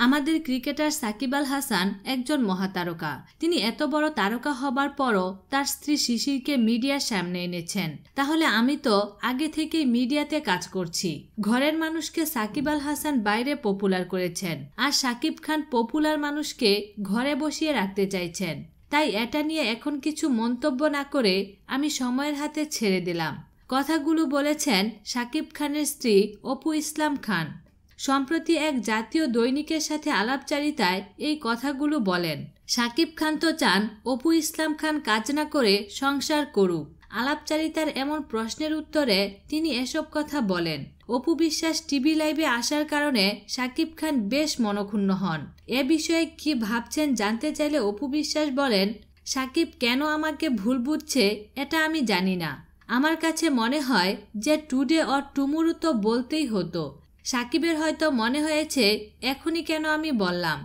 আমাদের ক্রিকেটার সাকিব আল হাসান একজন মহাতারকা। তিনি এত বড় তারকা হবার পরও তার স্ত্রী শিশিরকে মিডিয়ার সামনে এনেছেন। তাহলে আমি তো আগে থেকেই মিডিয়াতে কাজ করছি। ঘরের মানুষকে সাকিব আল হাসান বাইরে পপুলার করেছেন, আর সাকিব খান পপুলার মানুষকে ঘরে বসিয়ে রাখতে চাইছেন। তাই এটা নিয়ে এখন কিছু মন্তব্য না করে আমি সময়ের হাতে ছেড়ে দিলাম। কথাগুলো বলেছেন সাকিব খানের স্ত্রী অপু ইসলাম খান। সম্প্রতি এক জাতীয় দৈনিকের সাথে আলাপচারিতায় এই কথাগুলো বলেন। সাকিব খান তো চান অপু ইসলাম খান কাজ না করে সংসার করুক। আলাপচারিতার এমন প্রশ্নের উত্তরে তিনি এসব কথা বলেন। অপু বিশ্বাস টিভি লাইভে আসার কারণে সাকিব খান বেশ মনক্ষুণ্ণ হন। এ বিষয়ে কি ভাবছেন জানতে চাইলে অপু বিশ্বাস বলেন, সাকিব কেন আমাকে ভুল বুঝছে এটা আমি জানি না। আমার কাছে মনে হয় যে টুডে অর টুমুরু তো বলতেই হতো। সাকিবের হয়তো মনে হয়েছে এখনই কেন আমি বললাম।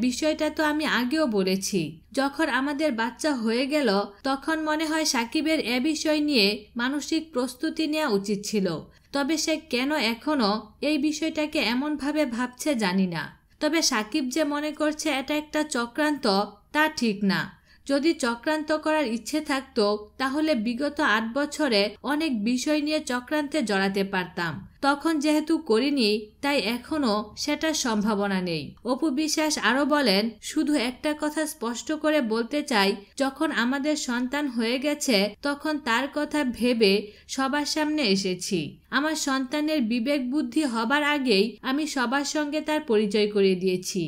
বিষয়টা তো আমি আগেও বলেছি। যখন আমাদের বাচ্চা হয়ে গেল তখন মনে হয় সাকিবের বিষয় নিয়ে মানসিক প্রস্তুতি নেওয়া উচিত ছিল। তবে সে কেন এখনো এই বিষয়টাকে এমনভাবে ভাবছে জানি না। তবে সাকিব যে মনে করছে এটা একটা চক্রান্ত তা ঠিক না। যদি চক্রান্ত করার ইচ্ছে থাকতো তাহলে বিগত 8 বছরে অনেক বিষয় নিয়ে চক্রান্তে জড়াতে পারতাম। তখন যেহেতু করিনি তাই এখনো সেটার সম্ভাবনা নেই। অপু বিশ্বাস আরো বলেন, শুধু একটা কথা স্পষ্ট করে বলতে চাই, যখন আমাদের সন্তান হয়ে গেছে তখন তার কথা ভেবে সবার সামনে এসেছি। আমার সন্তানের বিবেক বুদ্ধি হবার আগেই আমি সবার সঙ্গে তার পরিচয় করিয়ে দিয়েছি।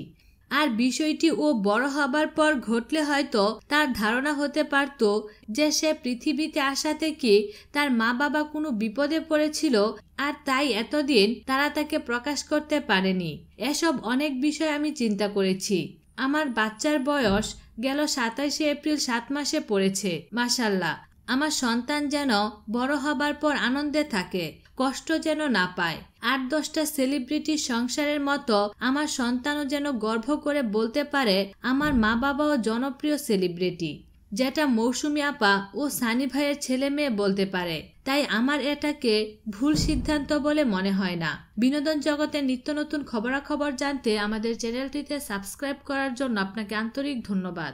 আর বিষয়টি ও বড় হবার পর ঘটলে হয়তো তার ধারণা হতে পারত যে সে পৃথিবীতে আসা থেকে তার মা বাবা কোনো বিপদে পড়েছিল, আর তাই এতদিন তারা তাকে প্রকাশ করতে পারেনি। এসব অনেক বিষয় আমি চিন্তা করেছি। আমার বাচ্চার বয়স গেল 27 এপ্রিল 7 মাসে পড়েছে। মাশাআল্লাহ, আমার সন্তান যেন বড় হবার পর আনন্দে থাকে, কষ্ট যেন না পায়। 8-10টা সেলিব্রিটির সংসারের মতো আমার সন্তানও যেন গর্ব করে বলতে পারে আমার মা বাবাও জনপ্রিয় সেলিব্রিটি, যেটা মৌসুমী আপা ও সানি ভাইয়ের ছেলে মেয়ে বলতে পারে। তাই আমার এটাকে ভুল সিদ্ধান্ত বলে মনে হয় না। বিনোদন জগতের নিত্য নতুন খবরাখবর জানতে আমাদের চ্যানেলটিতে সাবস্ক্রাইব করার জন্য আপনাকে আন্তরিক ধন্যবাদ।